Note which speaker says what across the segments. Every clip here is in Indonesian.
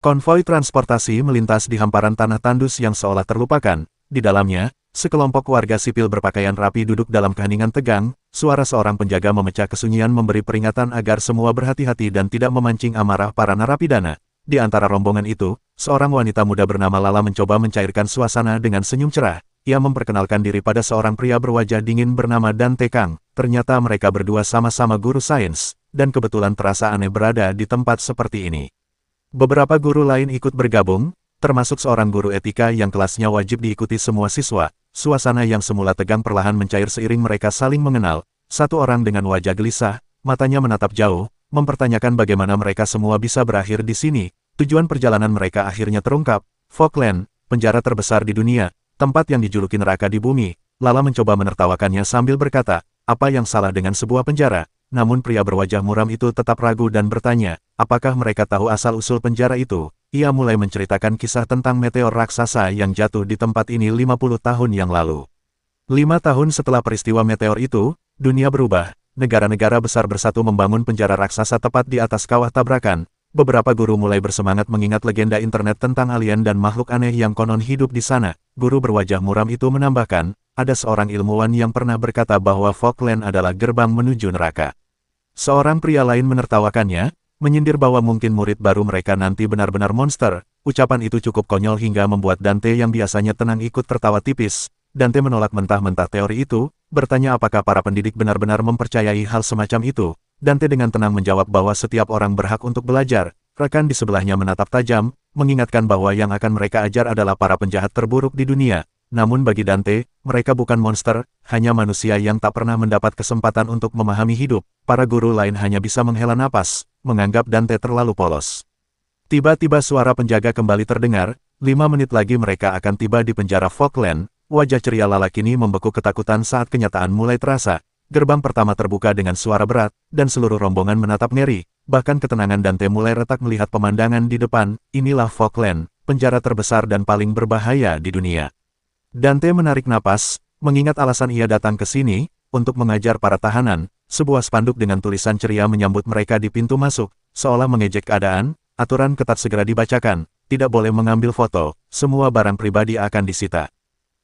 Speaker 1: Konvoi transportasi melintas di hamparan tanah tandus yang seolah terlupakan. Di dalamnya, sekelompok warga sipil berpakaian rapi duduk dalam keheningan tegang. Suara seorang penjaga memecah kesunyian memberi peringatan agar semua berhati-hati dan tidak memancing amarah para narapidana. Di antara rombongan itu, seorang wanita muda bernama Lala mencoba mencairkan suasana dengan senyum cerah. Ia memperkenalkan diri pada seorang pria berwajah dingin bernama Dante Kang. Ternyata mereka berdua sama-sama guru sains, dan kebetulan terasa aneh berada di tempat seperti ini. Beberapa guru lain ikut bergabung, termasuk seorang guru etika yang kelasnya wajib diikuti semua siswa. Suasana yang semula tegang perlahan mencair seiring mereka saling mengenal. Satu orang dengan wajah gelisah, matanya menatap jauh, mempertanyakan bagaimana mereka semua bisa berakhir di sini. Tujuan perjalanan mereka akhirnya terungkap. Falkland, penjara terbesar di dunia, tempat yang dijuluki neraka di bumi. Lala mencoba menertawakannya sambil berkata, apa yang salah dengan sebuah penjara? Namun pria berwajah muram itu tetap ragu dan bertanya, apakah mereka tahu asal-usul penjara itu? Ia mulai menceritakan kisah tentang meteor raksasa yang jatuh di tempat ini 50 tahun yang lalu. 5 tahun setelah peristiwa meteor itu, dunia berubah. Negara-negara besar bersatu membangun penjara raksasa tepat di atas kawah tabrakan. Beberapa guru mulai bersemangat mengingat legenda internet tentang alien dan makhluk aneh yang konon hidup di sana. Guru berwajah muram itu menambahkan, ada seorang ilmuwan yang pernah berkata bahwa Falkland adalah gerbang menuju neraka. Seorang pria lain menertawakannya, menyindir bahwa mungkin murid baru mereka nanti benar-benar monster. Ucapan itu cukup konyol hingga membuat Dante yang biasanya tenang ikut tertawa tipis. Dante menolak mentah-mentah teori itu, bertanya apakah para pendidik benar-benar mempercayai hal semacam itu. Dante dengan tenang menjawab bahwa setiap orang berhak untuk belajar. Rekan di sebelahnya menatap tajam, mengingatkan bahwa yang akan mereka ajar adalah para penjahat terburuk di dunia. Namun bagi Dante, mereka bukan monster, hanya manusia yang tak pernah mendapat kesempatan untuk memahami hidup. Para guru lain hanya bisa menghela napas, menganggap Dante terlalu polos. Tiba-tiba suara penjaga kembali terdengar, 5 menit lagi mereka akan tiba di penjara Falkland. Wajah ceria Lala kini membeku ketakutan saat kenyataan mulai terasa. Gerbang pertama terbuka dengan suara berat, dan seluruh rombongan menatap ngeri. Bahkan ketenangan Dante mulai retak melihat pemandangan di depan. Inilah Falkland, penjara terbesar dan paling berbahaya di dunia. Dante menarik napas, mengingat alasan ia datang ke sini, untuk mengajar para tahanan. Sebuah spanduk dengan tulisan ceria menyambut mereka di pintu masuk, seolah mengejek keadaan. Aturan ketat segera dibacakan, tidak boleh mengambil foto, semua barang pribadi akan disita.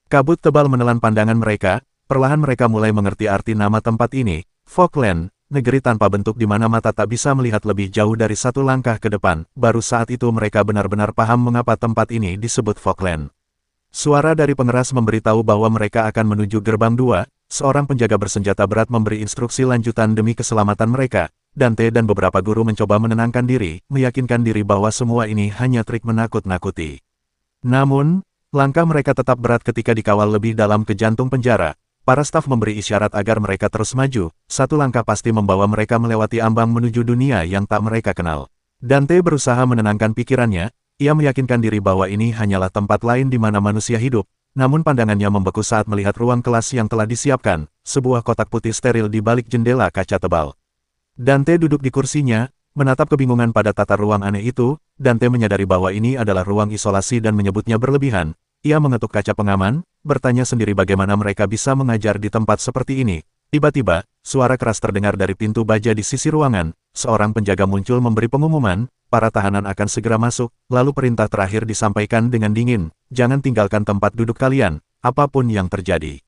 Speaker 1: Kabut tebal menelan pandangan mereka, perlahan mereka mulai mengerti arti nama tempat ini, Falkland, negeri tanpa bentuk di mana mata tak bisa melihat lebih jauh dari satu langkah ke depan. Baru saat itu mereka benar-benar paham mengapa tempat ini disebut Falkland. Suara dari pengeras memberitahu bahwa mereka akan menuju gerbang 2, seorang penjaga bersenjata berat memberi instruksi lanjutan demi keselamatan mereka. Dante dan beberapa guru mencoba menenangkan diri, meyakinkan diri bahwa semua ini hanya trik menakut-nakuti. Namun, langkah mereka tetap berat ketika dikawal lebih dalam ke jantung penjara. Para staf memberi isyarat agar mereka terus maju, satu langkah pasti membawa mereka melewati ambang menuju dunia yang tak mereka kenal. Dante berusaha menenangkan pikirannya. Ia meyakinkan diri bahwa ini hanyalah tempat lain di mana manusia hidup, namun pandangannya membeku saat melihat ruang kelas yang telah disiapkan, sebuah kotak putih steril di balik jendela kaca tebal. Dante duduk di kursinya, menatap kebingungan pada tata ruang aneh itu. Dante menyadari bahwa ini adalah ruang isolasi dan menyebutnya berlebihan. Ia mengetuk kaca pengaman, bertanya sendiri bagaimana mereka bisa mengajar di tempat seperti ini. Tiba-tiba, suara keras terdengar dari pintu baja di sisi ruangan. Seorang penjaga muncul memberi pengumuman, para tahanan akan segera masuk, lalu perintah terakhir disampaikan dengan dingin, jangan tinggalkan tempat duduk kalian, apapun yang terjadi.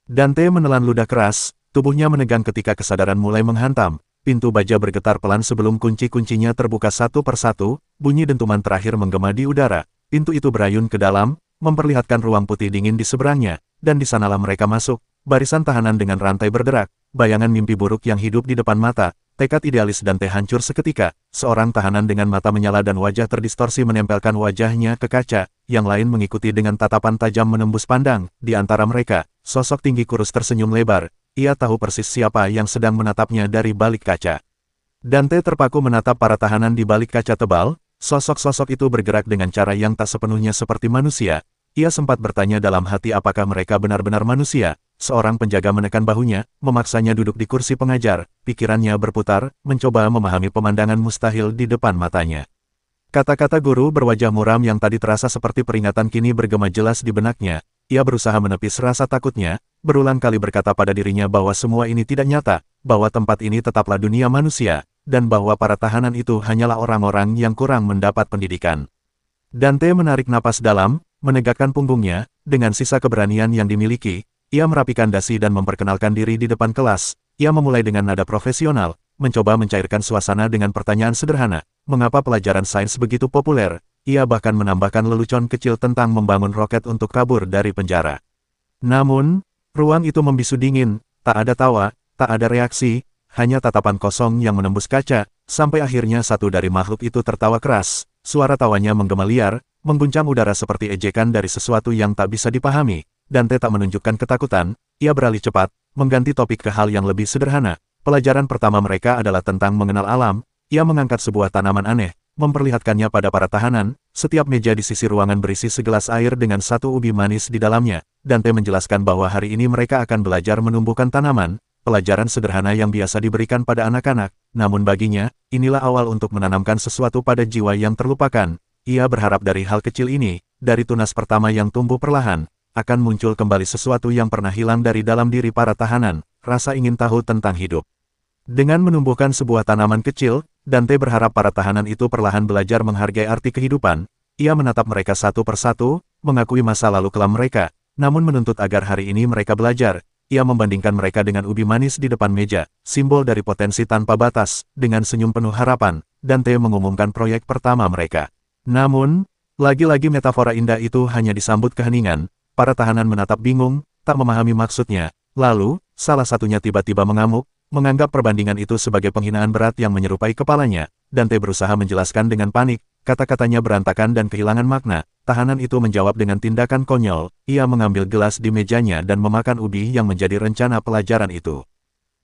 Speaker 1: Dante menelan ludah keras, tubuhnya menegang ketika kesadaran mulai menghantam. Pintu baja bergetar pelan sebelum kunci-kuncinya terbuka satu persatu, bunyi dentuman terakhir menggema di udara. Pintu itu berayun ke dalam, memperlihatkan ruang putih dingin di seberangnya, dan di sanalah mereka masuk. Barisan tahanan dengan rantai berderak, bayangan mimpi buruk yang hidup di depan mata, tekad idealis Dante hancur seketika. Seorang tahanan dengan mata menyala dan wajah terdistorsi menempelkan wajahnya ke kaca, yang lain mengikuti dengan tatapan tajam menembus pandang. Di antara mereka, sosok tinggi kurus tersenyum lebar, ia tahu persis siapa yang sedang menatapnya dari balik kaca. Dante terpaku menatap para tahanan di balik kaca tebal, sosok-sosok itu bergerak dengan cara yang tak sepenuhnya seperti manusia. Ia sempat bertanya dalam hati apakah mereka benar-benar manusia. Seorang penjaga menekan bahunya, memaksanya duduk di kursi pengajar. Pikirannya berputar, mencoba memahami pemandangan mustahil di depan matanya. Kata-kata guru berwajah muram yang tadi terasa seperti peringatan kini bergema jelas di benaknya. Ia berusaha menepis rasa takutnya, berulang kali berkata pada dirinya bahwa semua ini tidak nyata, bahwa tempat ini tetaplah dunia manusia. dan bahwa para tahanan itu hanyalah orang-orang yang kurang mendapat pendidikan. Dante menarik napas dalam, menegakkan punggungnya, dengan sisa keberanian yang dimiliki, ia merapikan dasi dan memperkenalkan diri di depan kelas. Ia memulai dengan nada profesional, mencoba mencairkan suasana dengan pertanyaan sederhana, mengapa pelajaran sains begitu populer? Ia bahkan menambahkan lelucon kecil tentang membangun roket untuk kabur dari penjara. Namun, ruang itu membisu dingin, tak ada tawa, tak ada reaksi, hanya tatapan kosong yang menembus kaca, sampai akhirnya satu dari makhluk itu tertawa keras. Suara tawanya menggema liar, mengguncang udara seperti ejekan dari sesuatu yang tak bisa dipahami. Dante tak menunjukkan ketakutan, ia beralih cepat, mengganti topik ke hal yang lebih sederhana. Pelajaran pertama mereka adalah tentang mengenal alam. Ia mengangkat sebuah tanaman aneh, memperlihatkannya pada para tahanan. Setiap meja di sisi ruangan berisi segelas air dengan satu ubi manis di dalamnya. Dante menjelaskan bahwa hari ini mereka akan belajar menumbuhkan tanaman, pelajaran sederhana yang biasa diberikan pada anak-anak. Namun baginya, inilah awal untuk menanamkan sesuatu pada jiwa yang terlupakan. Ia berharap dari hal kecil ini, dari tunas pertama yang tumbuh perlahan, akan muncul kembali sesuatu yang pernah hilang dari dalam diri para tahanan, rasa ingin tahu tentang hidup. Dengan menumbuhkan sebuah tanaman kecil, Dante berharap para tahanan itu perlahan belajar menghargai arti kehidupan. Ia menatap mereka satu persatu, mengakui masa lalu kelam mereka, namun menuntut agar hari ini mereka belajar. Ia membandingkan mereka dengan ubi manis di depan meja, simbol dari potensi tanpa batas. Dengan senyum penuh harapan, Dante mengumumkan proyek pertama mereka. Namun, lagi-lagi metafora indah itu hanya disambut keheningan. Para tahanan menatap bingung, tak memahami maksudnya. Lalu, salah satunya tiba-tiba mengamuk, menganggap perbandingan itu sebagai penghinaan berat yang menyerupai kepalanya. Dante berusaha menjelaskan dengan panik, kata-katanya berantakan dan kehilangan makna. Tahanan itu menjawab dengan tindakan konyol. Ia mengambil gelas di mejanya dan memakan ubi yang menjadi rencana pelajaran itu.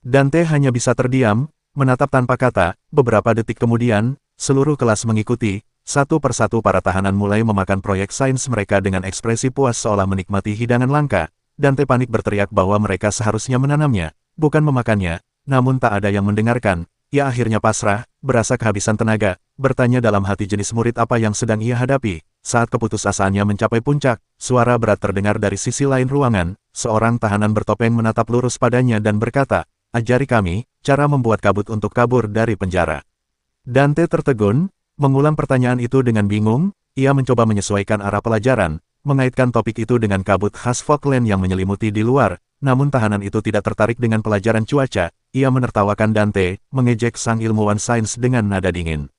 Speaker 1: Dante hanya bisa terdiam, menatap tanpa kata. Beberapa detik kemudian, seluruh kelas mengikuti. Satu persatu para tahanan mulai memakan proyek sains mereka dengan ekspresi puas seolah menikmati hidangan langka. Dante panik berteriak bahwa mereka seharusnya menanamnya, bukan memakannya. Namun tak ada yang mendengarkan. Ia akhirnya pasrah, berasa kehabisan tenaga, bertanya dalam hati jenis murid apa yang sedang ia hadapi. Saat keputusasaannya mencapai puncak, suara berat terdengar dari sisi lain ruangan. Seorang tahanan bertopeng menatap lurus padanya dan berkata, "Ajari kami, cara membuat kabut untuk kabur dari penjara." Dante tertegun, mengulang pertanyaan itu dengan bingung. Ia mencoba menyesuaikan arah pelajaran, mengaitkan topik itu dengan kabut khas Falkland yang menyelimuti di luar. Namun tahanan itu tidak tertarik dengan pelajaran cuaca. Ia menertawakan Dante, mengejek sang ilmuwan sains dengan nada dingin.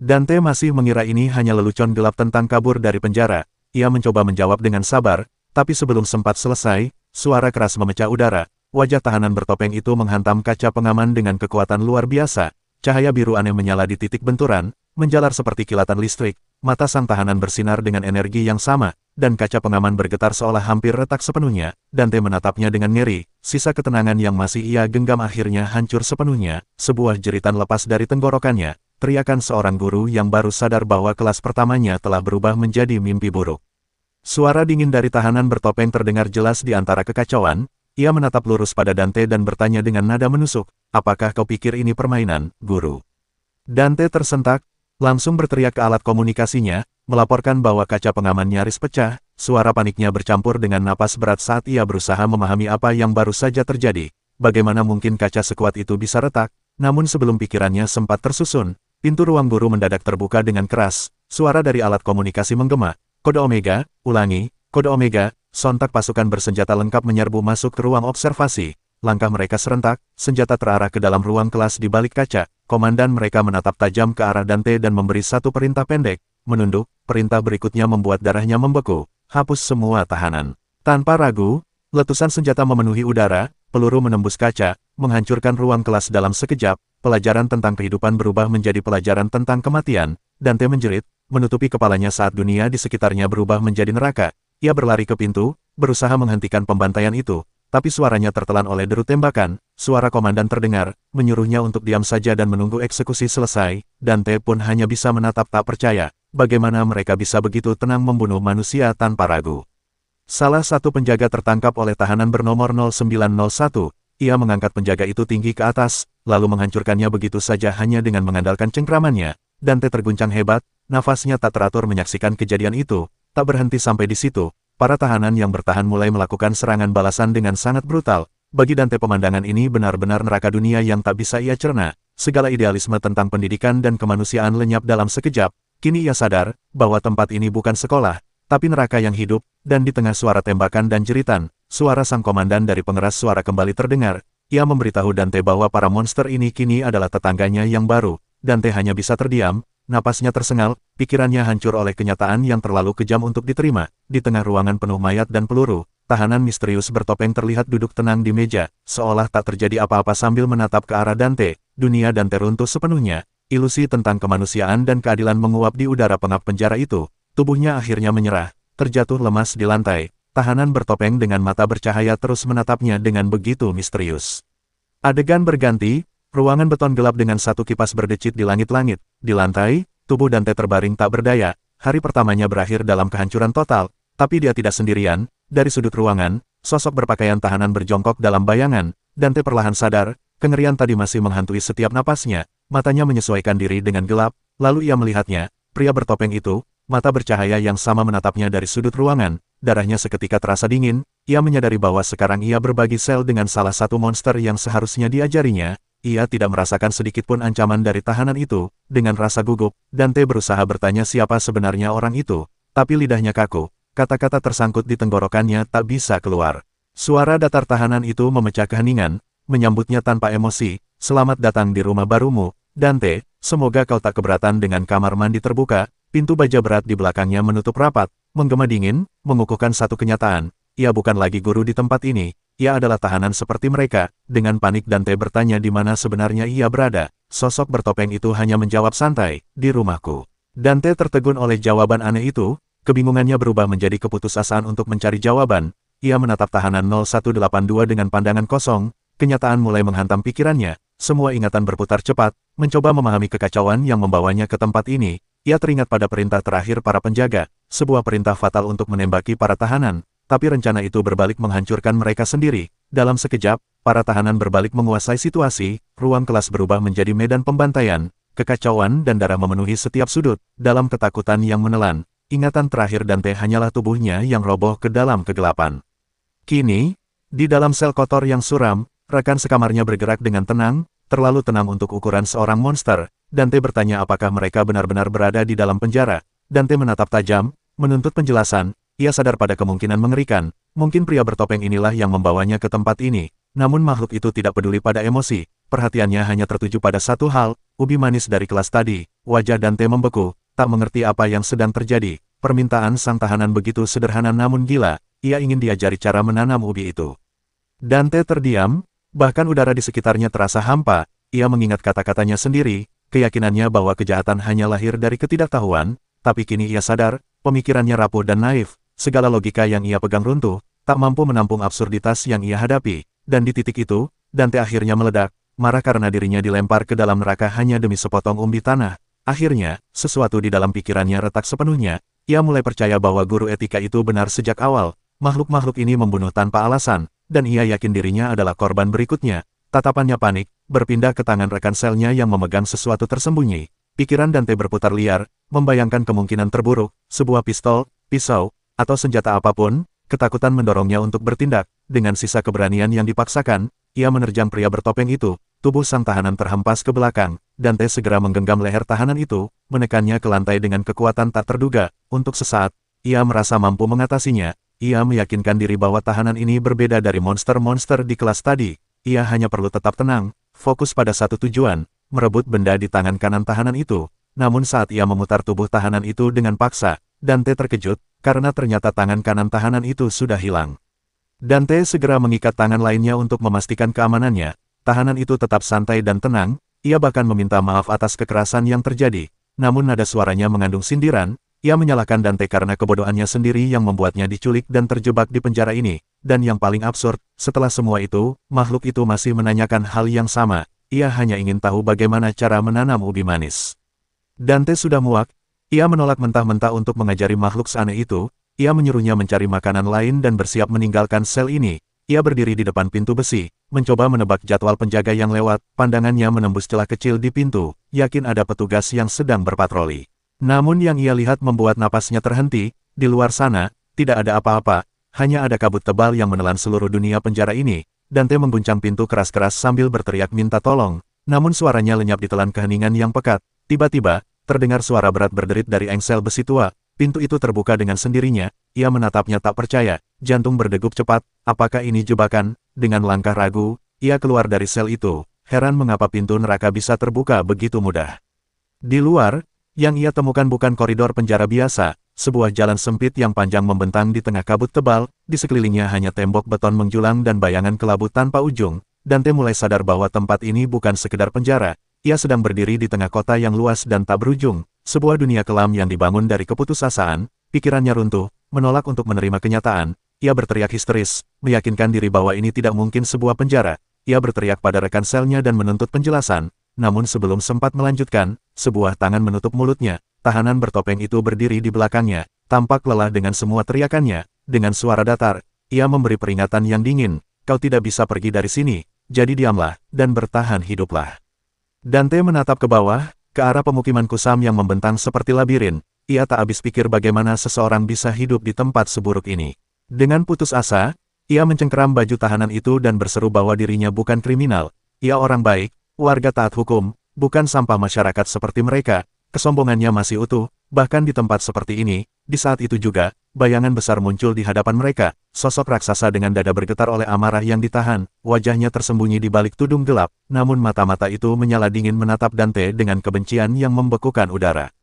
Speaker 1: Dante masih mengira ini hanya lelucon gelap tentang kabur dari penjara. Ia mencoba menjawab dengan sabar, tapi sebelum sempat selesai, suara keras memecah udara. Wajah tahanan bertopeng itu menghantam kaca pengaman dengan kekuatan luar biasa. Cahaya biru aneh menyala di titik benturan, menjalar seperti kilatan listrik. Mata sang tahanan bersinar dengan energi yang sama, dan kaca pengaman bergetar seolah hampir retak sepenuhnya. Dante menatapnya dengan ngeri. Sisa ketenangan yang masih ia genggam akhirnya hancur sepenuhnya. Sebuah jeritan lepas dari tenggorokannya. Teriakan seorang guru yang baru sadar bahwa kelas pertamanya telah berubah menjadi mimpi buruk. Suara dingin dari tahanan bertopeng terdengar jelas di antara kekacauan. Ia menatap lurus pada Dante dan bertanya dengan nada menusuk, "Apakah kau pikir ini permainan, guru?" Dante tersentak, langsung berteriak ke alat komunikasinya, melaporkan bahwa kaca pengaman nyaris pecah. Suara paniknya bercampur dengan napas berat saat ia berusaha memahami apa yang baru saja terjadi. Bagaimana mungkin kaca sekuat itu bisa retak? Namun sebelum pikirannya sempat tersusun, pintu ruang guru mendadak terbuka dengan keras. Suara dari alat komunikasi menggema, "Kode Omega, ulangi, kode Omega." Sontak pasukan bersenjata lengkap menyerbu masuk ke ruang observasi. Langkah mereka serentak, senjata terarah ke dalam ruang kelas di balik kaca. Komandan mereka menatap tajam ke arah Dante dan memberi satu perintah pendek. Menunduk, perintah berikutnya membuat darahnya membeku. Hapus semua tahanan. Tanpa ragu, letusan senjata memenuhi udara, peluru menembus kaca, menghancurkan ruang kelas dalam sekejap. Pelajaran tentang kehidupan berubah menjadi pelajaran tentang kematian. Dante menjerit, menutupi kepalanya saat dunia di sekitarnya berubah menjadi neraka. Ia berlari ke pintu, berusaha menghentikan pembantaian itu, tapi suaranya tertelan oleh deru tembakan. Suara komandan terdengar, menyuruhnya untuk diam saja dan menunggu eksekusi selesai. Dante pun hanya bisa menatap tak percaya, bagaimana mereka bisa begitu tenang membunuh manusia tanpa ragu. Salah satu penjaga tertangkap oleh tahanan bernomor 0901. Ia mengangkat penjaga itu tinggi ke atas, lalu menghancurkannya begitu saja hanya dengan mengandalkan cengkramannya. Dante terguncang hebat, nafasnya tak teratur menyaksikan kejadian itu. Tak berhenti sampai di situ, para tahanan yang bertahan mulai melakukan serangan balasan dengan sangat brutal. Bagi Dante pemandangan ini benar-benar neraka dunia yang tak bisa ia cerna. segala idealisme tentang pendidikan dan kemanusiaan lenyap dalam sekejap. Kini ia sadar bahwa tempat ini bukan sekolah, tapi neraka yang hidup, dan di tengah suara tembakan dan jeritan, suara sang komandan dari pengeras suara kembali terdengar. Ia memberitahu Dante bahwa para monster ini kini adalah tetangganya yang baru. Dante hanya bisa terdiam, napasnya tersengal, pikirannya hancur oleh kenyataan yang terlalu kejam untuk diterima. Di tengah ruangan penuh mayat dan peluru, tahanan misterius bertopeng terlihat duduk tenang di meja, seolah tak terjadi apa-apa sambil menatap ke arah Dante. Dunia Dante runtuh sepenuhnya. Ilusi tentang kemanusiaan dan keadilan menguap di udara pengap penjara itu. Tubuhnya akhirnya menyerah, terjatuh lemas di lantai. Tahanan bertopeng dengan mata bercahaya terus menatapnya dengan begitu misterius. Adegan berganti, ruangan beton gelap dengan satu kipas berdecit di langit-langit. Di lantai, tubuh Dante terbaring tak berdaya. Hari pertamanya berakhir dalam kehancuran total, tapi dia tidak sendirian. Dari sudut ruangan, sosok berpakaian tahanan berjongkok dalam bayangan. Dante perlahan sadar, kengerian tadi masih menghantui setiap napasnya. Matanya menyesuaikan diri dengan gelap, lalu ia melihatnya, pria bertopeng itu, mata bercahaya yang sama menatapnya dari sudut ruangan. Darahnya seketika terasa dingin, ia menyadari bahwa sekarang ia berbagi sel dengan salah satu monster yang seharusnya diajarinya. Ia tidak merasakan sedikitpun ancaman dari tahanan itu. Dengan rasa gugup, Dante berusaha bertanya siapa sebenarnya orang itu, tapi lidahnya kaku, kata-kata tersangkut di tenggorokannya tak bisa keluar. Suara datar tahanan itu memecah keheningan, menyambutnya tanpa emosi. Selamat datang di rumah barumu, Dante, semoga kau tak keberatan dengan kamar mandi terbuka. Pintu baja berat di belakangnya menutup rapat, menggema dingin, mengukuhkan satu kenyataan. Ia bukan lagi guru di tempat ini, ia adalah tahanan seperti mereka. Dengan panik Dante bertanya di mana sebenarnya ia berada. Sosok bertopeng itu hanya menjawab santai, di rumahku. Dante tertegun oleh jawaban aneh itu, kebingungannya berubah menjadi keputusasaan untuk mencari jawaban. Ia menatap tahanan 0182 dengan pandangan kosong, kenyataan mulai menghantam pikirannya. Semua ingatan berputar cepat, mencoba memahami kekacauan yang membawanya ke tempat ini. Ia teringat pada perintah terakhir para penjaga, sebuah perintah fatal untuk menembaki para tahanan, tapi rencana itu berbalik menghancurkan mereka sendiri. Dalam sekejap, para tahanan berbalik menguasai situasi, ruang kelas berubah menjadi medan pembantaian, kekacauan dan darah memenuhi setiap sudut. Dalam ketakutan yang menelan, ingatan terakhir Dante hanyalah tubuhnya yang roboh ke dalam kegelapan. Kini, di dalam sel kotor yang suram, rekan sekamarnya bergerak dengan tenang, terlalu tenang untuk ukuran seorang monster. Dante bertanya apakah mereka benar-benar berada di dalam penjara. Dante menatap tajam, menuntut penjelasan. Ia sadar pada kemungkinan mengerikan. Mungkin pria bertopeng inilah yang membawanya ke tempat ini. Namun makhluk itu tidak peduli pada emosi. Perhatiannya hanya tertuju pada satu hal, ubi manis dari kelas tadi. Wajah Dante membeku, tak mengerti apa yang sedang terjadi. Permintaan sang tahanan begitu sederhana namun gila. Ia ingin diajari cara menanam ubi itu. Dante terdiam, bahkan udara di sekitarnya terasa hampa. Ia mengingat kata-katanya sendiri. Keyakinannya bahwa kejahatan hanya lahir dari ketidaktahuan, tapi kini ia sadar, pemikirannya rapuh dan naif, segala logika yang ia pegang runtuh, tak mampu menampung absurditas yang ia hadapi, dan di titik itu, Dante akhirnya meledak, marah karena dirinya dilempar ke dalam neraka hanya demi sepotong umbi tanah. Akhirnya, sesuatu di dalam pikirannya retak sepenuhnya, ia mulai percaya bahwa guru etika itu benar sejak awal, makhluk-makhluk ini membunuh tanpa alasan, dan ia yakin dirinya adalah korban berikutnya. Tatapannya panik, berpindah ke tangan rekan selnya yang memegang sesuatu tersembunyi. Pikiran Dante berputar liar, membayangkan kemungkinan terburuk, sebuah pistol, pisau, atau senjata apapun. Ketakutan mendorongnya untuk bertindak. Dengan sisa keberanian yang dipaksakan, ia menerjang pria bertopeng itu. Tubuh sang tahanan terhempas ke belakang. Dante segera menggenggam leher tahanan itu, menekannya ke lantai dengan kekuatan tak terduga. Untuk sesaat, ia merasa mampu mengatasinya. Ia meyakinkan diri bahwa tahanan ini berbeda dari monster-monster di kelas tadi. Ia hanya perlu tetap tenang, fokus pada satu tujuan, merebut benda di tangan kanan tahanan itu. Namun saat ia memutar tubuh tahanan itu dengan paksa, Dante terkejut, karena ternyata tangan kanan tahanan itu sudah hilang. Dante segera mengikat tangan lainnya untuk memastikan keamanannya. Tahanan itu tetap santai dan tenang, ia bahkan meminta maaf atas kekerasan yang terjadi. Namun nada suaranya mengandung sindiran. Ia menyalahkan Dante karena kebodohannya sendiri yang membuatnya diculik dan terjebak di penjara ini. Dan yang paling absurd, setelah semua itu, makhluk itu masih menanyakan hal yang sama. Ia hanya ingin tahu bagaimana cara menanam ubi manis. Dante sudah muak. Ia menolak mentah-mentah untuk mengajari makhluk seaneh itu. Ia menyuruhnya mencari makanan lain dan bersiap meninggalkan sel ini. Ia berdiri di depan pintu besi, mencoba menebak jadwal penjaga yang lewat. Pandangannya menembus celah kecil di pintu, yakin ada petugas yang sedang berpatroli. Namun yang ia lihat membuat napasnya terhenti. Di luar sana, tidak ada apa-apa, hanya ada kabut tebal yang menelan seluruh dunia penjara ini. Dante mengguncang pintu keras-keras sambil berteriak minta tolong. namun suaranya lenyap ditelan keheningan yang pekat. Tiba-tiba, terdengar suara berat berderit dari engsel besi tua. Pintu itu terbuka dengan sendirinya. Ia menatapnya tak percaya. Jantung berdegup cepat. Apakah ini jebakan? Dengan langkah ragu, ia keluar dari sel itu. Heran mengapa pintu neraka bisa terbuka begitu mudah. Di luar, yang ia temukan bukan koridor penjara biasa, sebuah jalan sempit yang panjang membentang di tengah kabut tebal, di sekelilingnya hanya tembok beton menjulang dan bayangan kelabu tanpa ujung. Dante mulai sadar bahwa tempat ini bukan sekedar penjara, ia sedang berdiri di tengah kota yang luas dan tak berujung, sebuah dunia kelam yang dibangun dari keputusasaan. Pikirannya runtuh, menolak untuk menerima kenyataan. Ia berteriak histeris, meyakinkan diri bahwa ini tidak mungkin sebuah penjara. Ia berteriak pada rekan selnya dan menuntut penjelasan. Namun sebelum sempat melanjutkan, sebuah tangan menutup mulutnya. Tahanan bertopeng itu berdiri di belakangnya, tampak lelah dengan semua teriakannya. Dengan suara datar, ia memberi peringatan yang dingin, "Kau tidak bisa pergi dari sini, jadi diamlah, dan bertahan hiduplah." Dante menatap ke bawah, ke arah pemukiman kusam yang membentang seperti labirin. Ia tak habis pikir bagaimana seseorang bisa hidup di tempat seburuk ini. Dengan putus asa, ia mencengkeram baju tahanan itu dan berseru bahwa dirinya bukan kriminal. Ia orang baik, warga taat hukum, bukan sampah masyarakat seperti mereka. Kesombongannya masih utuh, bahkan di tempat seperti ini. Di saat itu juga, bayangan besar muncul di hadapan mereka. Sosok raksasa dengan dada bergetar oleh amarah yang ditahan. Wajahnya tersembunyi di balik tudung gelap, namun mata-mata itu menyala dingin menatap Dante dengan kebencian yang membekukan udara.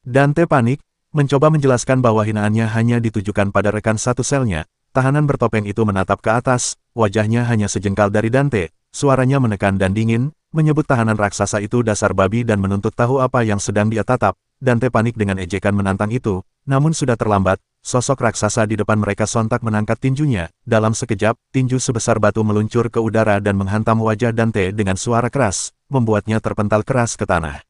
Speaker 1: Dante panik, mencoba menjelaskan bahwa hinaannya hanya ditujukan pada rekan satu selnya. Tahanan bertopeng itu menatap ke atas, wajahnya hanya sejengkal dari Dante. Suaranya menekan dan dingin, menyebut tahanan raksasa itu dasar babi dan menuntut tahu apa yang sedang dia tatap. Dante panik dengan ejekan menantang itu, namun sudah terlambat. Sosok raksasa di depan mereka sontak mengangkat tinjunya. Dalam sekejap, tinju sebesar batu meluncur ke udara dan menghantam wajah Dante dengan suara keras, membuatnya terpental keras ke tanah.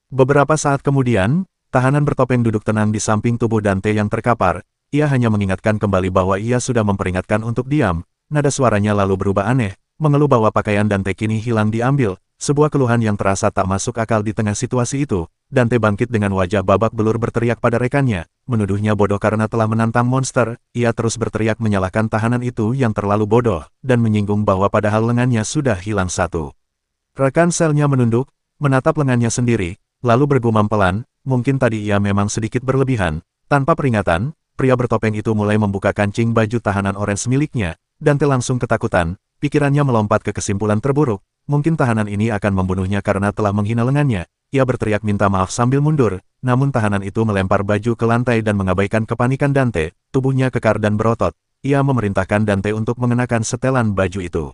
Speaker 1: Beberapa saat kemudian, tahanan bertopeng duduk tenang di samping tubuh Dante yang terkapar. Ia hanya mengingatkan kembali bahwa ia sudah memperingatkan untuk diam. Nada suaranya lalu berubah aneh, mengeluh bahwa pakaian Dante kini hilang diambil. Sebuah keluhan yang terasa tak masuk akal di tengah situasi itu. Dante bangkit dengan wajah babak belur berteriak pada rekannya, menuduhnya bodoh karena telah menantang monster. Ia terus berteriak menyalahkan tahanan itu yang terlalu bodoh, dan menyinggung bahwa padahal lengannya sudah hilang satu. Rekan selnya menunduk, menatap lengannya sendiri, lalu bergumam pelan, mungkin tadi ia memang sedikit berlebihan. Tanpa peringatan, pria bertopeng itu mulai membuka kancing baju tahanan orange miliknya. Dante langsung ketakutan, pikirannya melompat ke kesimpulan terburuk. Mungkin tahanan ini akan membunuhnya karena telah menghina lengannya. Ia berteriak minta maaf sambil mundur, namun tahanan itu melempar baju ke lantai dan mengabaikan kepanikan Dante. Tubuhnya kekar dan berotot. Ia memerintahkan Dante untuk mengenakan setelan baju itu.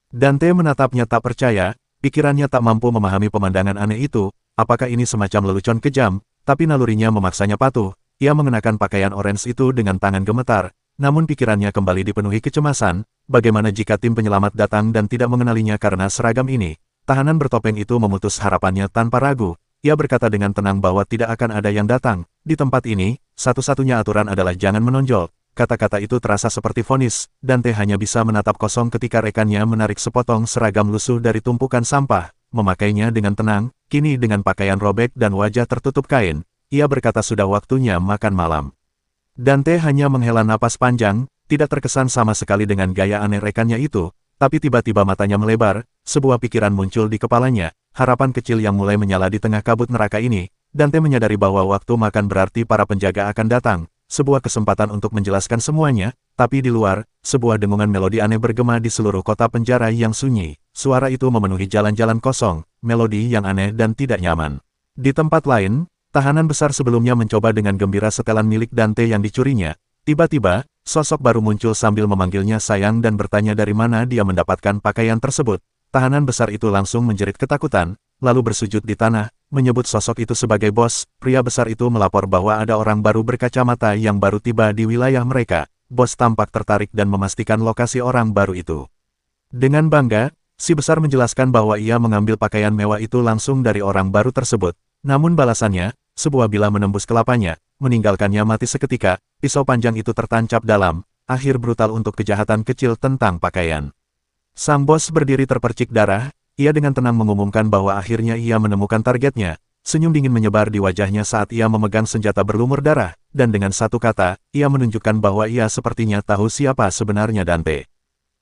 Speaker 1: Dante menatapnya tak percaya, pikirannya tak mampu memahami pemandangan aneh itu. Apakah ini semacam lelucon kejam? Tapi nalurinya memaksanya patuh. Ia mengenakan pakaian orange itu dengan tangan gemetar. Namun pikirannya kembali dipenuhi kecemasan. Bagaimana jika tim penyelamat datang dan tidak mengenalinya karena seragam ini? Tahanan bertopeng itu memutus harapannya tanpa ragu. Ia berkata dengan tenang bahwa tidak akan ada yang datang. Di tempat ini, satu-satunya aturan adalah jangan menonjol. Kata-kata itu terasa seperti vonis. Dante hanya bisa menatap kosong ketika rekannya menarik sepotong seragam lusuh dari tumpukan sampah. Memakainya dengan tenang, kini dengan pakaian robek dan wajah tertutup kain. Ia berkata sudah waktunya makan malam. Dante hanya menghela napas panjang, tidak terkesan sama sekali dengan gaya aneh rekannya itu, tapi tiba-tiba matanya melebar, sebuah pikiran muncul di kepalanya, harapan kecil yang mulai menyala di tengah kabut neraka ini. Dante menyadari bahwa waktu makan berarti para penjaga akan datang, sebuah kesempatan untuk menjelaskan semuanya, tapi di luar, sebuah dengungan melodi aneh bergema di seluruh kota penjara yang sunyi. Suara itu memenuhi jalan-jalan kosong, melodi yang aneh dan tidak nyaman. Di tempat lain, tahanan besar sebelumnya mencoba dengan gembira setelan milik Dante yang dicurinya. Tiba-tiba, sosok baru muncul sambil memanggilnya sayang dan bertanya dari mana dia mendapatkan pakaian tersebut. Tahanan besar itu langsung menjerit ketakutan, lalu bersujud di tanah, menyebut sosok itu sebagai bos. Pria besar itu melapor bahwa ada orang baru berkacamata yang baru tiba di wilayah mereka. Bos tampak tertarik dan memastikan lokasi orang baru itu. Dengan bangga, si besar menjelaskan bahwa ia mengambil pakaian mewah itu langsung dari orang baru tersebut. Namun balasannya, sebuah bilah menembus kelapanya, meninggalkannya mati seketika. Pisau panjang itu tertancap dalam, akhir brutal untuk kejahatan kecil tentang pakaian. Sang bos berdiri terpercik darah, ia dengan tenang mengumumkan bahwa akhirnya ia menemukan targetnya. Senyum dingin menyebar di wajahnya saat ia memegang senjata berlumur darah, dan dengan satu kata, ia menunjukkan bahwa ia sepertinya tahu siapa sebenarnya Dante.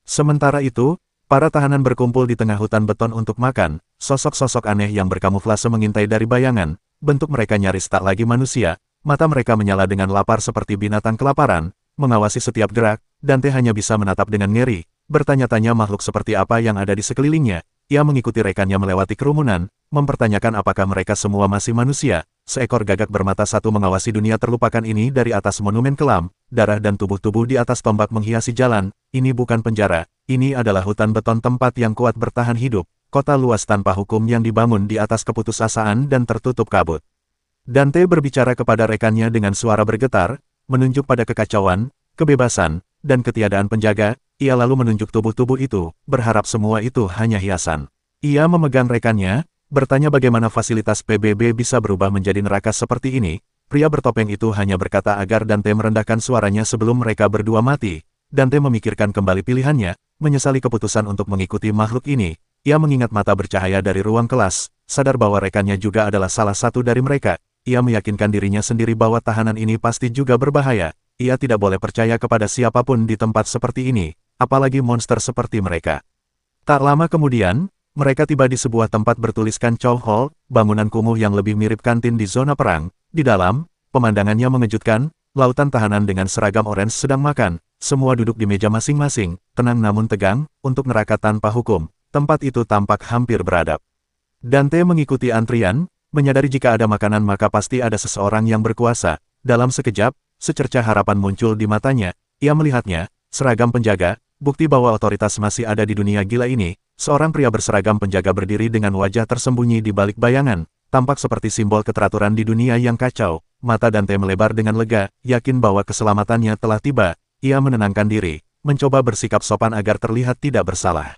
Speaker 1: Sementara itu, Para tahanan berkumpul di tengah hutan beton untuk makan, sosok-sosok aneh yang berkamuflase mengintai dari bayangan, bentuk mereka nyaris tak lagi manusia, mata mereka menyala dengan lapar seperti binatang kelaparan, mengawasi setiap gerak, Dante hanya bisa menatap dengan ngeri, bertanya-tanya makhluk seperti apa yang ada di sekelilingnya. Ia mengikuti rekannya melewati kerumunan, mempertanyakan apakah mereka semua masih manusia. Seekor gagak bermata satu mengawasi dunia terlupakan ini dari atas monumen kelam, darah dan tubuh-tubuh di atas tombak menghiasi jalan. Ini bukan penjara, ini adalah hutan beton tempat yang kuat bertahan hidup, kota luas tanpa hukum yang dibangun di atas keputusasaan dan tertutup kabut. Dante berbicara kepada rekannya dengan suara bergetar, menunjuk pada kekacauan, kebebasan, dan ketiadaan penjaga. Ia lalu menunjuk tubuh-tubuh itu, berharap semua itu hanya hiasan. Ia memegang rekannya, bertanya bagaimana fasilitas PBB bisa berubah menjadi neraka seperti ini. Pria bertopeng itu hanya berkata agar Dante merendahkan suaranya sebelum mereka berdua mati. Dante memikirkan kembali pilihannya, menyesali keputusan untuk mengikuti makhluk ini. Ia mengingat mata bercahaya dari ruang kelas, sadar bahwa rekannya juga adalah salah satu dari mereka. Ia meyakinkan dirinya sendiri bahwa tahanan ini pasti juga berbahaya. Ia tidak boleh percaya kepada siapapun di tempat seperti ini, apalagi monster seperti mereka. Tak lama kemudian, mereka tiba di sebuah tempat bertuliskan Chow Hall, bangunan kumuh yang lebih mirip kantin di zona perang. Di dalam, pemandangannya mengejutkan, lautan tahanan dengan seragam orange sedang makan, semua duduk di meja masing-masing, tenang namun tegang, untuk neraka tanpa hukum. Tempat itu tampak hampir beradab. Dante mengikuti antrian, menyadari jika ada makanan maka pasti ada seseorang yang berkuasa. Dalam sekejap, secercah harapan muncul di matanya. Ia melihatnya, seragam penjaga, bukti bahwa otoritas masih ada di dunia gila ini. Seorang pria berseragam penjaga berdiri dengan wajah tersembunyi di balik bayangan, tampak seperti simbol keteraturan di dunia yang kacau. Mata Dante melebar dengan lega, yakin bahwa keselamatannya telah tiba. Ia menenangkan diri, mencoba bersikap sopan agar terlihat tidak bersalah.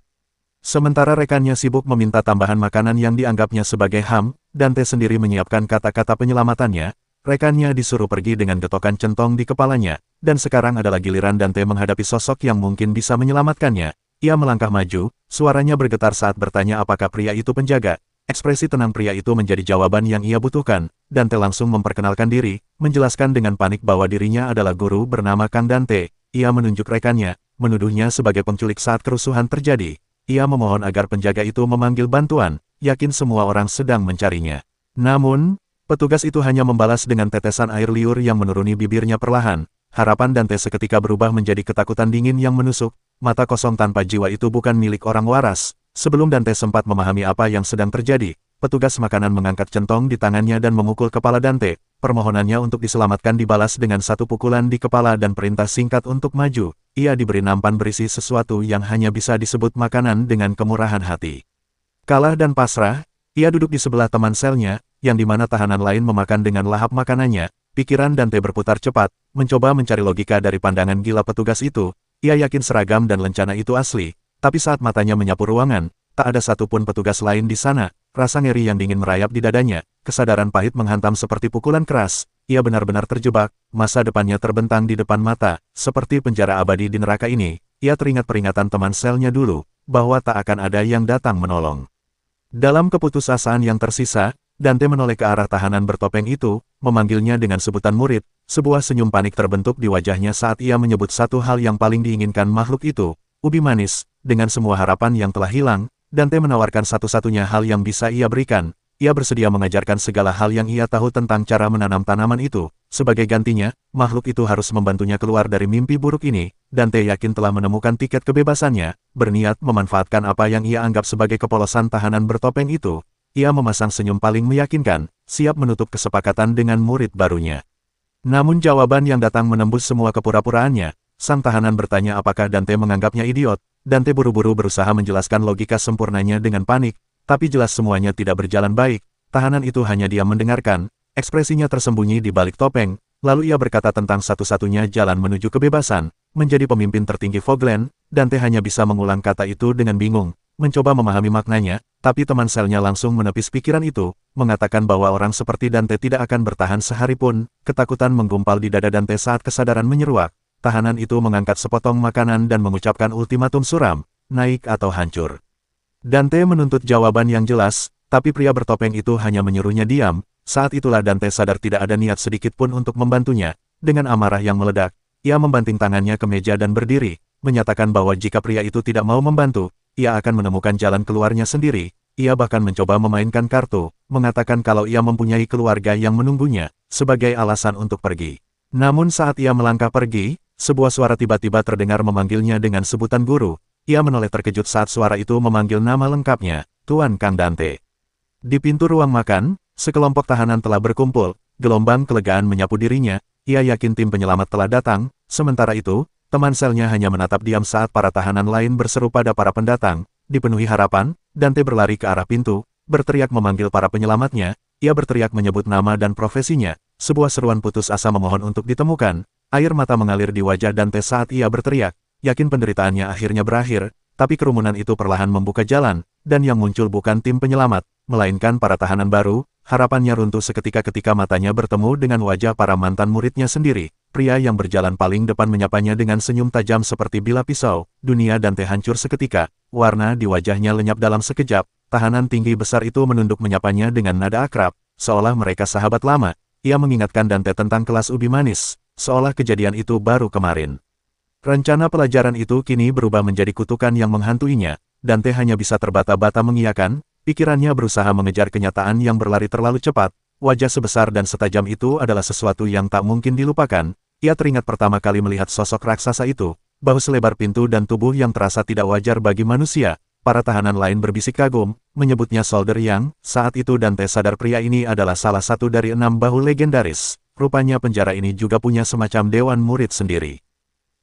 Speaker 1: Sementara rekannya sibuk meminta tambahan makanan yang dianggapnya sebagai HAM, Dante sendiri menyiapkan kata-kata penyelamatannya. Rekannya disuruh pergi dengan getokan centong di kepalanya, dan sekarang adalah giliran Dante menghadapi sosok yang mungkin bisa menyelamatkannya. Ia melangkah maju, suaranya bergetar saat bertanya apakah pria itu penjaga. Ekspresi tenang pria itu menjadi jawaban yang ia butuhkan. Dante langsung memperkenalkan diri, menjelaskan dengan panik bahwa dirinya adalah guru bernama Kang Dante. Ia menunjuk rekannya, menuduhnya sebagai penculik saat kerusuhan terjadi. Ia memohon agar penjaga itu memanggil bantuan, yakin semua orang sedang mencarinya. Namun, petugas itu hanya membalas dengan tetesan air liur yang menuruni bibirnya perlahan. Harapan Dante seketika berubah menjadi ketakutan dingin yang menusuk. Mata kosong tanpa jiwa itu bukan milik orang waras. Sebelum Dante sempat memahami apa yang sedang terjadi, petugas makanan mengangkat centong di tangannya dan memukul kepala Dante. Permohonannya untuk diselamatkan dibalas dengan satu pukulan di kepala dan perintah singkat untuk maju. Ia diberi nampan berisi sesuatu yang hanya bisa disebut makanan dengan kemurahan hati. Kalah dan pasrah, ia duduk di sebelah teman selnya, yang dimana tahanan lain memakan dengan lahap makanannya. Pikiran Dante berputar cepat, mencoba mencari logika dari pandangan gila petugas itu. Ia yakin seragam dan lencana itu asli, tapi saat matanya menyapu ruangan, tak ada satupun petugas lain di sana. Rasa ngeri yang dingin merayap di dadanya, kesadaran pahit menghantam seperti pukulan keras. Ia benar-benar terjebak, masa depannya terbentang di depan mata, seperti penjara abadi di neraka ini. Ia teringat peringatan teman selnya dulu, bahwa tak akan ada yang datang menolong. Dalam keputusasaan yang tersisa, Dante menoleh ke arah tahanan bertopeng itu, memanggilnya dengan sebutan murid. Sebuah senyum panik terbentuk di wajahnya saat ia menyebut satu hal yang paling diinginkan makhluk itu, ubi manis. Dengan semua harapan yang telah hilang, Dante menawarkan satu-satunya hal yang bisa ia berikan. Ia bersedia mengajarkan segala hal yang ia tahu tentang cara menanam tanaman itu. Sebagai gantinya, makhluk itu harus membantunya keluar dari mimpi buruk ini. Dante yakin telah menemukan tiket kebebasannya, berniat memanfaatkan apa yang ia anggap sebagai kepolosan tahanan bertopeng itu. Ia memasang senyum paling meyakinkan, siap menutup kesepakatan dengan murid barunya. Namun jawaban yang datang menembus semua kepura-puraannya. Sang tahanan bertanya apakah Dante menganggapnya idiot. Dante buru-buru berusaha menjelaskan logika sempurnanya dengan panik, tapi jelas semuanya tidak berjalan baik. Tahanan itu hanya diam mendengarkan, ekspresinya tersembunyi di balik topeng. Lalu ia berkata tentang satu-satunya jalan menuju kebebasan, menjadi pemimpin tertinggi Fogland. Dante hanya bisa mengulang kata itu dengan bingung, mencoba memahami maknanya, tapi teman selnya langsung menepis pikiran itu, mengatakan bahwa orang seperti Dante tidak akan bertahan sehari pun. Ketakutan menggumpal di dada Dante saat kesadaran menyeruak. Tahanan itu mengangkat sepotong makanan dan mengucapkan ultimatum suram, naik atau hancur. Dante menuntut jawaban yang jelas, tapi pria bertopeng itu hanya menyuruhnya diam. Saat itulah Dante sadar tidak ada niat sedikit pun untuk membantunya. Dengan amarah yang meledak, ia membanting tangannya ke meja dan berdiri, menyatakan bahwa jika pria itu tidak mau membantu, ia akan menemukan jalan keluarnya sendiri. Ia bahkan mencoba memainkan kartu, mengatakan kalau ia mempunyai keluarga yang menunggunya, sebagai alasan untuk pergi. Namun saat ia melangkah pergi, sebuah suara tiba-tiba terdengar memanggilnya dengan sebutan guru. Ia menoleh terkejut saat suara itu memanggil nama lengkapnya, Tuan Kang Dante. Di pintu ruang makan, sekelompok tahanan telah berkumpul, gelombang kelegaan menyapu dirinya, ia yakin tim penyelamat telah datang, sementara itu, teman selnya hanya menatap diam saat para tahanan lain berseru pada para pendatang. Dipenuhi harapan, Dante berlari ke arah pintu, berteriak memanggil para penyelamatnya, ia berteriak menyebut nama dan profesinya, sebuah seruan putus asa memohon untuk ditemukan, air mata mengalir di wajah Dante saat ia berteriak, yakin penderitaannya akhirnya berakhir, tapi kerumunan itu perlahan membuka jalan, dan yang muncul bukan tim penyelamat, melainkan para tahanan baru, harapannya runtuh seketika ketika matanya bertemu dengan wajah para mantan muridnya sendiri. Pria yang berjalan paling depan menyapanya dengan senyum tajam seperti bilah pisau. Dunia Dante hancur seketika, warna di wajahnya lenyap dalam sekejap. Tahanan tinggi besar itu menunduk menyapanya dengan nada akrab, seolah mereka sahabat lama. Ia mengingatkan Dante tentang kelas ubi manis, seolah kejadian itu baru kemarin. Rencana pelajaran itu kini berubah menjadi kutukan yang menghantuinya. Dante hanya bisa terbata-bata mengiyakan, pikirannya berusaha mengejar kenyataan yang berlari terlalu cepat. Wajah sebesar dan setajam itu adalah sesuatu yang tak mungkin dilupakan. Ia teringat pertama kali melihat sosok raksasa itu, bahu selebar pintu dan tubuh yang terasa tidak wajar bagi manusia. Para tahanan lain berbisik kagum, menyebutnya Soldier Yang. Saat itu Dante sadar pria ini adalah salah satu dari 6 bahu legendaris. Rupanya penjara ini juga punya semacam dewan murid sendiri.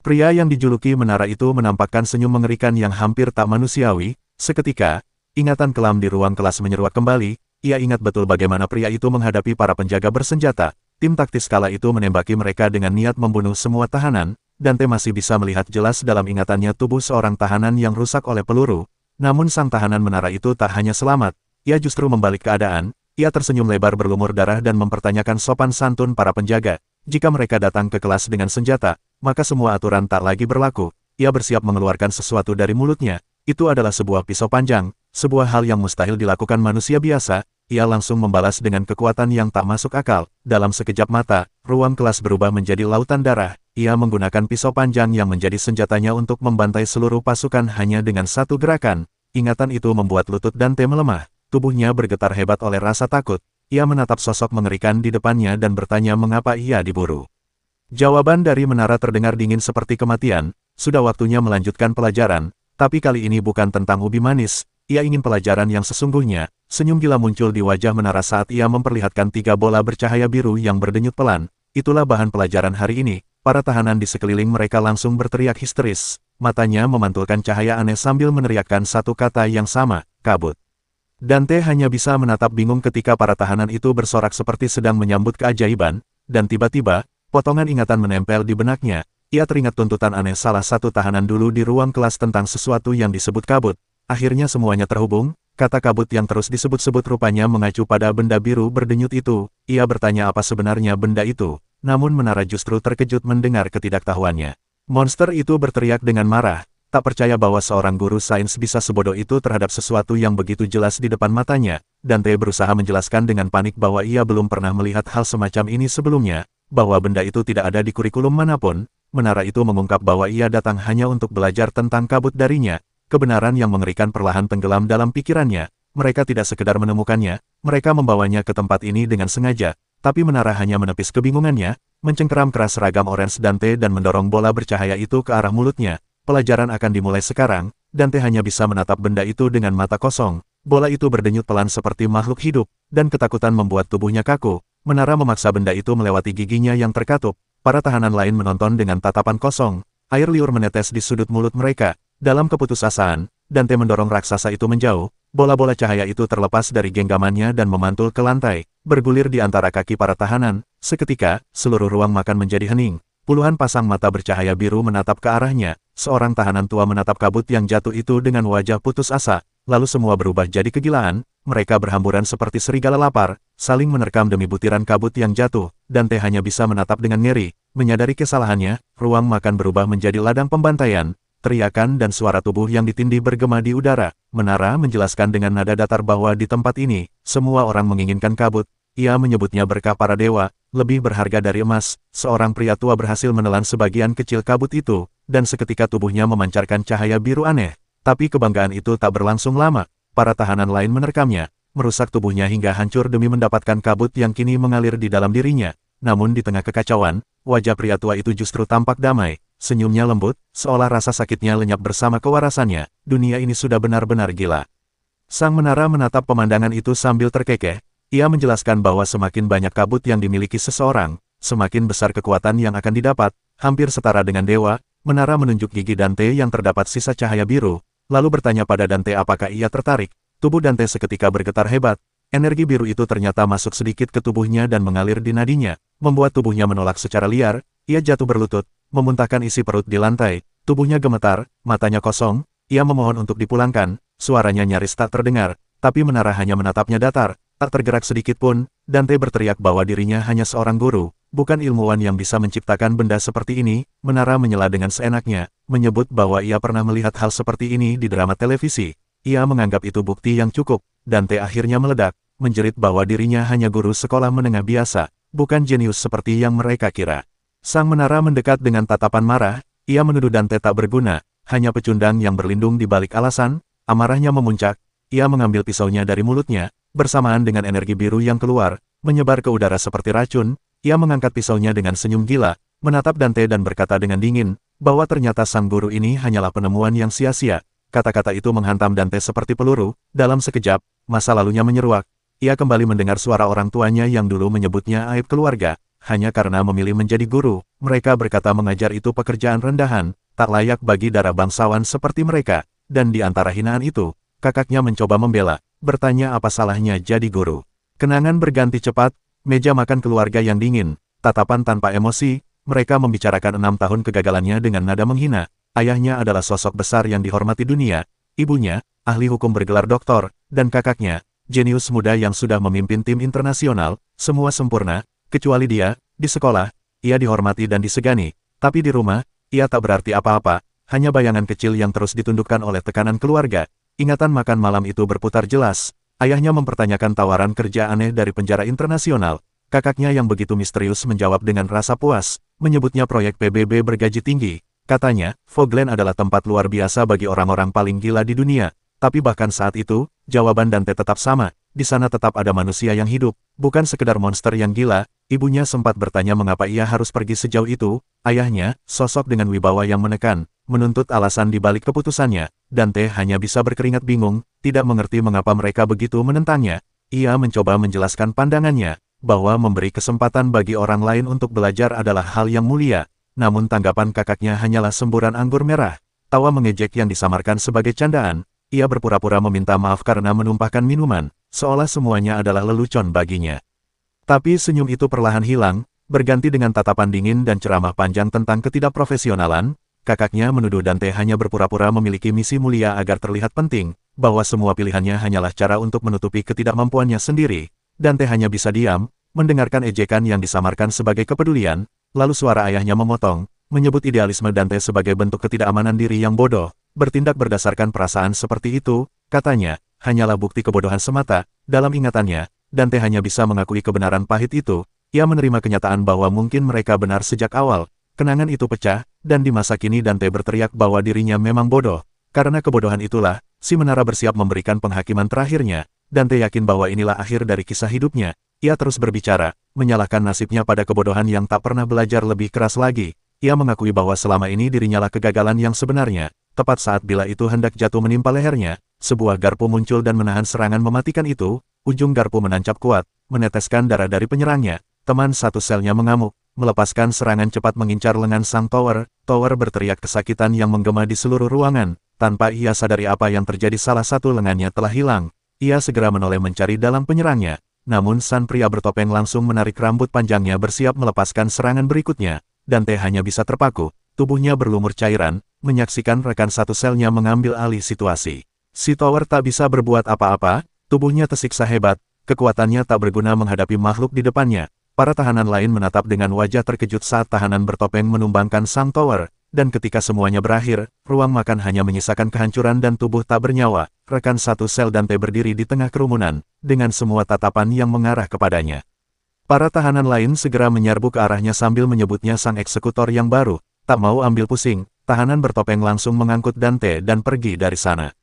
Speaker 1: Pria yang dijuluki menara itu menampakkan senyum mengerikan yang hampir tak manusiawi. Seketika, ingatan kelam di ruang kelas menyeruak kembali. Ia ingat betul bagaimana pria itu menghadapi para penjaga bersenjata. Tim taktis kala itu menembaki mereka dengan niat membunuh semua tahanan. Dante masih bisa melihat jelas dalam ingatannya tubuh seorang tahanan yang rusak oleh peluru. Namun sang tahanan menara itu tak hanya selamat, ia justru membalik keadaan. Ia tersenyum lebar berlumur darah dan mempertanyakan sopan santun para penjaga. Jika mereka datang ke kelas dengan senjata, maka semua aturan tak lagi berlaku. Ia bersiap mengeluarkan sesuatu dari mulutnya. Itu adalah sebuah pisau panjang, sebuah hal yang mustahil dilakukan manusia biasa. Ia langsung membalas dengan kekuatan yang tak masuk akal. Dalam sekejap mata, ruang kelas berubah menjadi lautan darah. Ia menggunakan pisau panjang yang menjadi senjatanya untuk membantai seluruh pasukan hanya dengan satu gerakan. Ingatan itu membuat lutut Dante melemah. Tubuhnya bergetar hebat oleh rasa takut. Ia menatap sosok mengerikan di depannya dan bertanya mengapa ia diburu. Jawaban dari menara terdengar dingin seperti kematian. Sudah waktunya melanjutkan pelajaran. Tapi kali ini bukan tentang ubi manis. Ia ingin pelajaran yang sesungguhnya. Senyum gila muncul di wajah menara saat ia memperlihatkan 3 bola bercahaya biru yang berdenyut pelan. Itulah bahan pelajaran hari ini. Para tahanan di sekeliling mereka langsung berteriak histeris. Matanya memantulkan cahaya aneh sambil meneriakkan satu kata yang sama, kabut. Dante hanya bisa menatap bingung ketika para tahanan itu bersorak seperti sedang menyambut keajaiban. Dan tiba-tiba, potongan ingatan menempel di benaknya. Ia teringat tuntutan aneh salah satu tahanan dulu di ruang kelas tentang sesuatu yang disebut kabut. Akhirnya semuanya terhubung, kata kabut yang terus disebut-sebut rupanya mengacu pada benda biru berdenyut itu. Ia bertanya apa sebenarnya benda itu, namun menara justru terkejut mendengar ketidaktahuannya. Monster itu berteriak dengan marah, tak percaya bahwa seorang guru sains bisa sebodoh itu terhadap sesuatu yang begitu jelas di depan matanya. Dante berusaha menjelaskan dengan panik bahwa ia belum pernah melihat hal semacam ini sebelumnya, bahwa benda itu tidak ada di kurikulum manapun. Menara itu mengungkap bahwa ia datang hanya untuk belajar tentang kabut darinya. Kebenaran yang mengerikan perlahan tenggelam dalam pikirannya. Mereka tidak sekedar menemukannya, mereka membawanya ke tempat ini dengan sengaja. Tapi menara hanya menepis kebingungannya, mencengkeram keras seragam orange Dante dan mendorong bola bercahaya itu ke arah mulutnya. Pelajaran akan dimulai sekarang. Dante hanya bisa menatap benda itu dengan mata kosong. Bola itu berdenyut pelan seperti makhluk hidup, dan ketakutan membuat tubuhnya kaku. Menara memaksa benda itu melewati giginya yang terkatup. Para tahanan lain menonton dengan tatapan kosong. Air liur menetes di sudut mulut mereka. Dalam keputusasaan, Dante mendorong raksasa itu menjauh. Bola-bola cahaya itu terlepas dari genggamannya dan memantul ke lantai, bergulir di antara kaki para tahanan. Seketika, seluruh ruang makan menjadi hening. Puluhan pasang mata bercahaya biru menatap ke arahnya. Seorang tahanan tua menatap kabut yang jatuh itu dengan wajah putus asa. Lalu semua berubah jadi kegilaan. Mereka berhamburan seperti serigala lapar, saling menerkam demi butiran kabut yang jatuh. Dante hanya bisa menatap dengan ngeri. Menyadari kesalahannya, ruang makan berubah menjadi ladang pembantaian. Teriakan dan suara tubuh yang ditindih bergema di udara. Menara menjelaskan dengan nada datar bahwa di tempat ini, semua orang menginginkan kabut. Ia menyebutnya berkah para dewa, lebih berharga dari emas. Seorang pria tua berhasil menelan sebagian kecil kabut itu, dan seketika tubuhnya memancarkan cahaya biru aneh. Tapi kebanggaan itu tak berlangsung lama. Para tahanan lain menerkamnya, merusak tubuhnya hingga hancur demi mendapatkan kabut yang kini mengalir di dalam dirinya. Namun di tengah kekacauan, wajah pria tua itu justru tampak damai. Senyumnya lembut, seolah rasa sakitnya lenyap bersama kewarasannya. Dunia ini sudah benar-benar gila. Sang menara menatap pemandangan itu sambil terkekeh. Ia menjelaskan bahwa semakin banyak kabut yang dimiliki seseorang, semakin besar kekuatan yang akan didapat, hampir setara dengan dewa. Menara menunjuk gigi Dante yang terdapat sisa cahaya biru, lalu bertanya pada Dante apakah ia tertarik. Tubuh Dante seketika bergetar hebat. Energi biru itu ternyata masuk sedikit ke tubuhnya dan mengalir di nadinya, membuat tubuhnya menolak secara liar. Ia jatuh berlutut, memuntahkan isi perut di lantai, tubuhnya gemetar, matanya kosong. Ia memohon untuk dipulangkan, suaranya nyaris tak terdengar, tapi menara hanya menatapnya datar, tak tergerak sedikit pun. Dante berteriak bahwa dirinya hanya seorang guru, bukan ilmuwan yang bisa menciptakan benda seperti ini. Menara menyela dengan seenaknya, menyebut bahwa ia pernah melihat hal seperti ini di drama televisi. Ia menganggap itu bukti yang cukup. Dante akhirnya meledak, menjerit bahwa dirinya hanya guru sekolah menengah biasa, bukan jenius seperti yang mereka kira. Sang menara mendekat dengan tatapan marah. Ia menuduh Dante tak berguna, hanya pecundang yang berlindung di balik alasan. Amarahnya memuncak. Ia mengambil pisaunya dari mulutnya, bersamaan dengan energi biru yang keluar, menyebar ke udara seperti racun. Ia mengangkat pisaunya dengan senyum gila, menatap Dante dan berkata dengan dingin, bahwa ternyata sang guru ini hanyalah penemuan yang sia-sia. Kata-kata itu menghantam Dante seperti peluru. Dalam sekejap, masa lalunya menyeruak. Ia kembali mendengar suara orang tuanya yang dulu menyebutnya aib keluarga. Hanya karena memilih menjadi guru, mereka berkata mengajar itu pekerjaan rendahan, tak layak bagi darah bangsawan seperti mereka. Dan di antara hinaan itu, kakaknya mencoba membela, bertanya apa salahnya jadi guru. Kenangan berganti cepat, meja makan keluarga yang dingin, tatapan tanpa emosi. Mereka membicarakan 6 tahun kegagalannya dengan nada menghina. Ayahnya adalah sosok besar yang dihormati dunia, ibunya, ahli hukum bergelar doktor, dan kakaknya, jenius muda yang sudah memimpin tim internasional. Semua sempurna, kecuali dia. Di sekolah, ia dihormati dan disegani, tapi di rumah, ia tak berarti apa-apa, hanya bayangan kecil yang terus ditundukkan oleh tekanan keluarga. Ingatan makan malam itu berputar jelas. Ayahnya mempertanyakan tawaran kerja aneh dari penjara internasional. Kakaknya yang begitu misterius menjawab dengan rasa puas, menyebutnya proyek PBB bergaji tinggi. Katanya, Fogland adalah tempat luar biasa bagi orang-orang paling gila di dunia. Tapi bahkan saat itu, jawaban Dante tetap sama. Di sana tetap ada manusia yang hidup, bukan sekedar monster yang gila. Ibunya sempat bertanya mengapa ia harus pergi sejauh itu. Ayahnya, sosok dengan wibawa yang menekan, menuntut alasan di balik keputusannya. Dante hanya bisa berkeringat bingung, tidak mengerti mengapa mereka begitu menentangnya. Ia mencoba menjelaskan pandangannya, bahwa memberi kesempatan bagi orang lain untuk belajar adalah hal yang mulia. Namun tanggapan kakaknya hanyalah semburan anggur merah, tawa mengejek yang disamarkan sebagai candaan. Ia berpura-pura meminta maaf karena menumpahkan minuman, seolah semuanya adalah lelucon baginya. Tapi senyum itu perlahan hilang, berganti dengan tatapan dingin dan ceramah panjang tentang ketidakprofesionalan. Kakaknya menuduh Dante hanya berpura-pura memiliki misi mulia agar terlihat penting, bahwa semua pilihannya hanyalah cara untuk menutupi ketidakmampuannya sendiri. Dante hanya bisa diam, mendengarkan ejekan yang disamarkan sebagai kepedulian. Lalu suara ayahnya memotong, menyebut idealisme Dante sebagai bentuk ketidakamanan diri yang bodoh. Bertindak berdasarkan perasaan seperti itu, katanya, hanyalah bukti kebodohan semata. Dalam ingatannya, Dante hanya bisa mengakui kebenaran pahit itu. Ia menerima kenyataan bahwa mungkin mereka benar sejak awal. Kenangan itu pecah, dan di masa kini Dante berteriak bahwa dirinya memang bodoh. Karena kebodohan itulah, si menara bersiap memberikan penghakiman terakhirnya. Dante yakin bahwa inilah akhir dari kisah hidupnya. Ia terus berbicara, menyalahkan nasibnya pada kebodohan yang tak pernah belajar lebih keras lagi. Ia mengakui bahwa selama ini dirinya lah kegagalan yang sebenarnya. Tepat saat bila itu hendak jatuh menimpa lehernya, sebuah garpu muncul dan menahan serangan mematikan itu. Ujung garpu menancap kuat, meneteskan darah dari penyerangnya. Teman satu selnya mengamuk, melepaskan serangan cepat mengincar lengan sang Tower. Tower berteriak kesakitan yang menggema di seluruh ruangan. Tanpa ia sadari apa yang terjadi, salah satu lengannya telah hilang. Ia segera menoleh mencari dalam penyerangnya. Namun sang pria bertopeng langsung menarik rambut panjangnya bersiap melepaskan serangan berikutnya. Dante hanya bisa terpaku, tubuhnya berlumur cairan, menyaksikan rekan satu selnya mengambil alih situasi. Si Tower tak bisa berbuat apa-apa, tubuhnya tersiksa hebat, kekuatannya tak berguna menghadapi makhluk di depannya. Para tahanan lain menatap dengan wajah terkejut saat tahanan bertopeng menumbangkan sang Tower. Dan ketika semuanya berakhir, ruang makan hanya menyisakan kehancuran dan tubuh tak bernyawa. Rekan satu sel Dante berdiri di tengah kerumunan, dengan semua tatapan yang mengarah kepadanya. Para tahanan lain segera menyerbu ke arahnya sambil menyebutnya sang eksekutor yang baru. Tak mau ambil pusing, tahanan bertopeng langsung mengangkut Dante dan pergi dari sana.